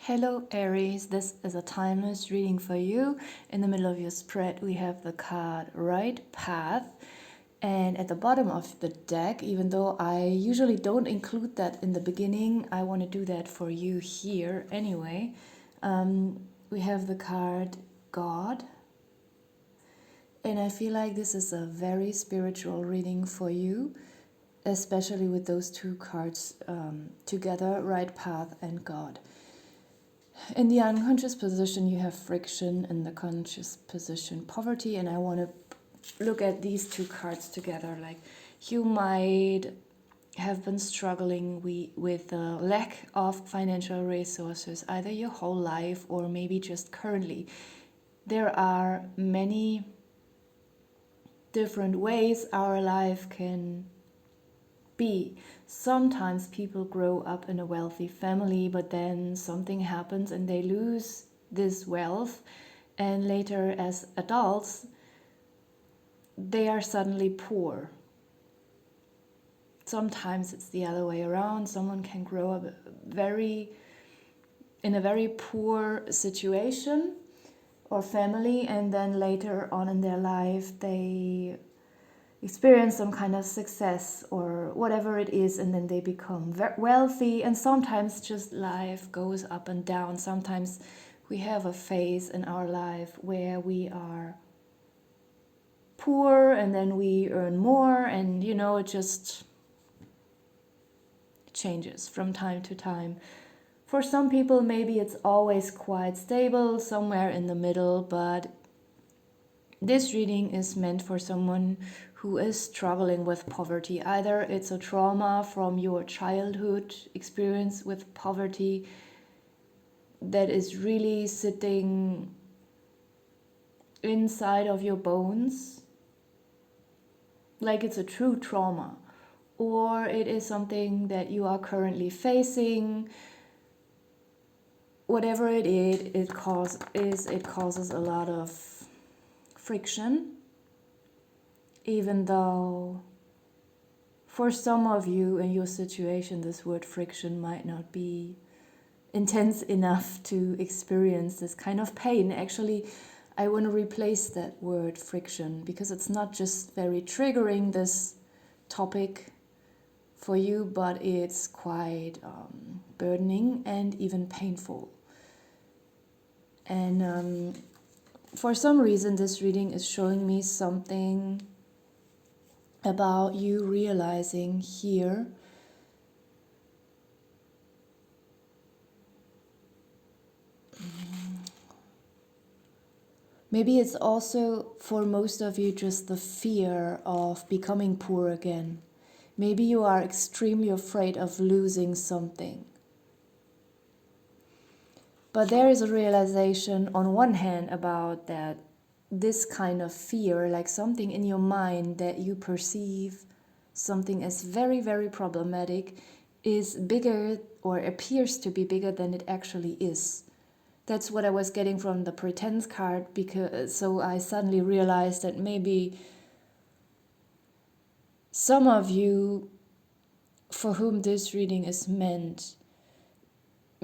Hello Aries, this is a timeless reading for you. In the middle of your spread we have the card Right Path, and at the bottom of the deck, even though I usually don't include that in the beginning, I want to do that for you here anyway. We have the card God, and I feel like this is a very spiritual reading for you, especially with those two cards together, Right Path and God. In the unconscious position, you have friction. In the conscious position, poverty. And I want to look at these two cards together. Like, you might have been struggling with the lack of financial resources, either your whole life or maybe just currently. There are many different ways our life can be. Sometimes people grow up in a wealthy family, but then something happens and they lose this wealth, and later as adults they are suddenly poor. Sometimes it's the other way around. Someone can grow up in a very poor situation or family, and then later on in their life they experience some kind of success or whatever it is, and then they become wealthy. And sometimes just life goes up and down. Sometimes we have a phase in our life where we are poor and then we earn more, and it just changes from time to time. For some people maybe it's always quite stable, somewhere in the middle, but this reading is meant for someone who is struggling with poverty. Either it's a trauma from your childhood experience with poverty that is really sitting inside of your bones, like it's a true trauma, or it is something that you are currently facing. Whatever it is, it causes a lot of friction, even though for some of you in your situation this word friction might not be intense enough to experience this kind of pain. Actually, I want to replace that word friction, because it's not just very triggering, this topic for you, but it's quite burdening and even painful. And for some reason this reading is showing me something about you realizing here maybe it's also for most of you just the fear of becoming poor again. Maybe you are extremely afraid of losing something. But there is a realization on one hand about that this kind of fear, like something in your mind that you perceive something as very, very problematic, is bigger or appears to be bigger than it actually is. That's what I was getting from the pretense card, because so I suddenly realized that maybe some of you for whom this reading is meant,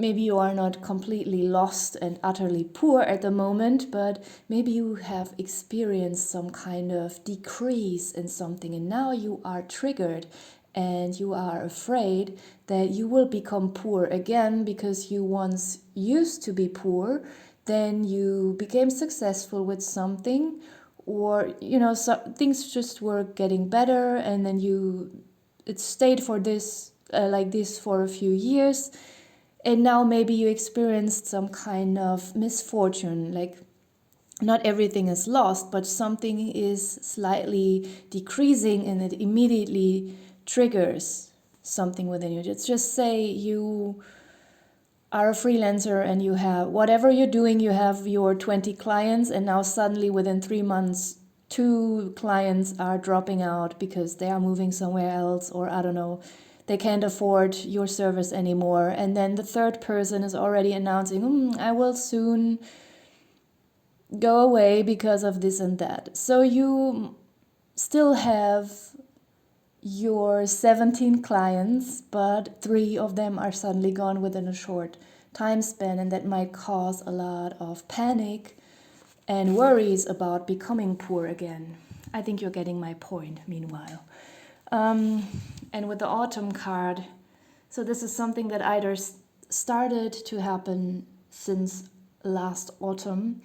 maybe you are not completely lost and utterly poor at the moment, but maybe you have experienced some kind of decrease in something, and now you are triggered and you are afraid that you will become poor again because you once used to be poor, then you became successful with something, or so things just were getting better, and then it stayed for this like this for a few years, and now maybe you experienced some kind of misfortune, like not everything is lost, but something is slightly decreasing, and it immediately triggers something within you. Just say you are a freelancer and you have whatever you're doing, you have your 20 clients, and now suddenly within 3 months 2 clients are dropping out because they are moving somewhere else, or I don't know, they can't afford your service anymore, and then the third person is already announcing, I will soon go away because of this and that. So you still have your 17 clients, but 3 of them are suddenly gone within a short time span, and that might cause a lot of panic and worries about becoming poor again. I think you're getting my point, meanwhile. And with the autumn card, so this is something that either started to happen since last autumn,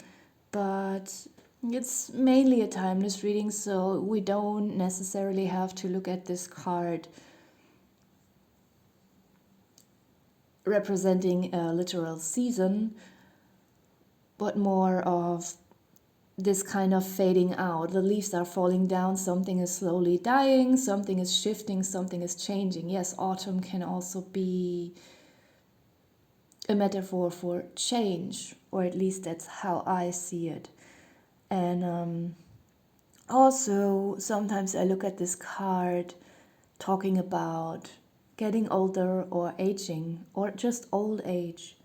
but it's mainly a timeless reading, so we don't necessarily have to look at this card representing a literal season, but more of this kind of fading out. The leaves are falling down, something is slowly dying, something is shifting, something is changing. Yes, autumn can also be a metaphor for change, or at least that's how I see it. And also, sometimes I look at this card talking about getting older or aging or just old age.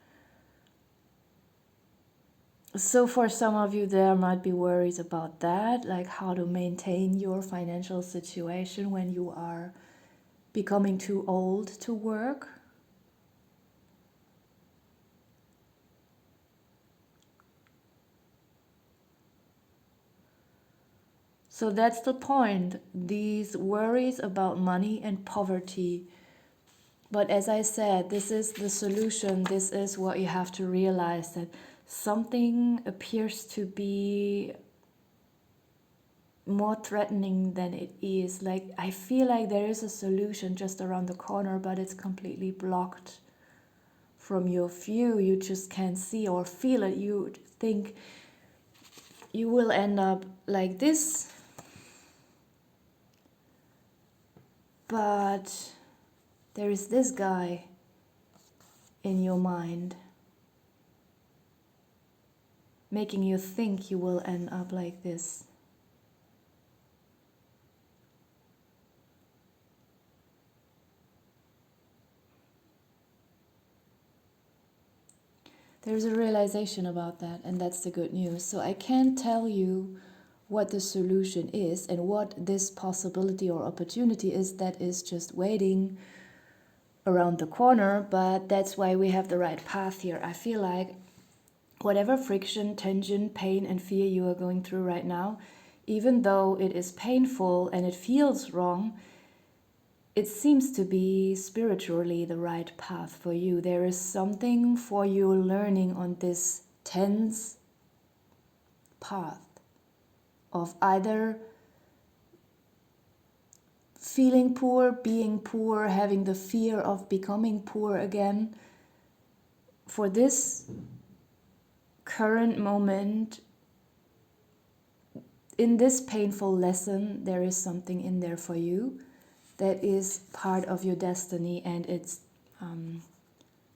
So for some of you, there might be worries about that, like how to maintain your financial situation when you are becoming too old to work. So that's the point, these worries about money and poverty. But as I said, this is the solution. This is what you have to realize, that something appears to be more threatening than it is. Like, I feel like there is a solution just around the corner, but it's completely blocked from your view. You just can't see or feel it. You think you will end up like this, but there is this guy in your mind making you think you will end up like this. There's a realization about that, and that's the good news. So I can't tell you what the solution is and what this possibility or opportunity is that is just waiting around the corner, but that's why we have the right path here. I feel like whatever friction, tension, pain, and fear you are going through right now, even though it is painful and it feels wrong, it seems to be spiritually the right path for you. There is something for you learning on this tense path of either feeling poor, being poor, having the fear of becoming poor again. For this current moment, in this painful lesson, there is something in there for you that is part of your destiny, and it's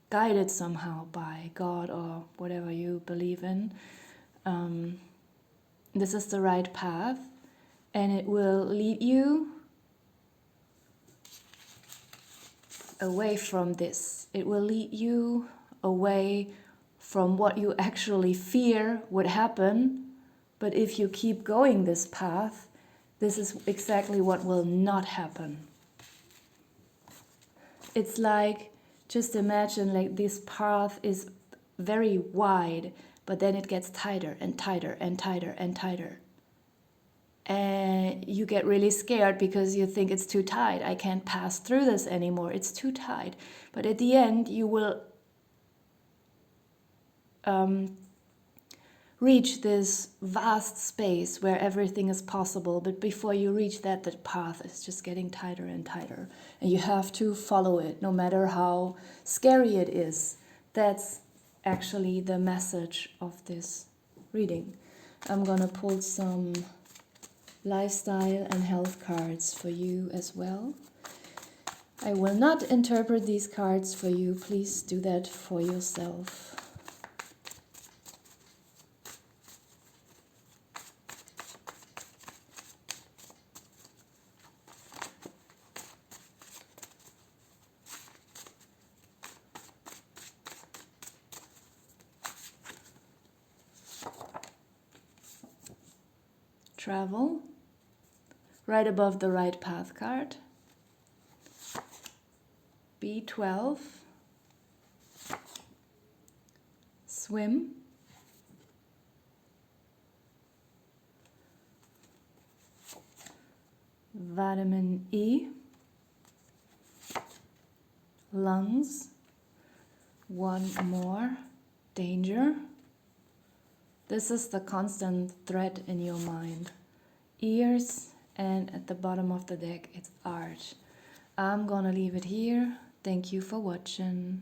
guided somehow by God or whatever you believe in. This is the right path, and it will lead you away from this. It will lead you away from what you actually fear would happen. But if you keep going this path, this is exactly what will not happen. It's like, just imagine like this path is very wide, but then it gets tighter and tighter and tighter and tighter. And you get really scared because you think it's too tight. I can't pass through this anymore. It's too tight. But at the end, you will reach this vast space where everything is possible. But before you reach that, the path is just getting tighter and tighter. And you have to follow it, no matter how scary it is. That's actually the message of this reading. I'm gonna pull some lifestyle and health cards for you as well. I will not interpret these cards for you. Please do that for yourself. Travel, right above the right path card. B12, swim. Vitamin E. Lungs. One more. Danger. This is the constant thread in your mind. Ears, and at the bottom of the deck it's art. I'm gonna leave it here. Thank you for watching.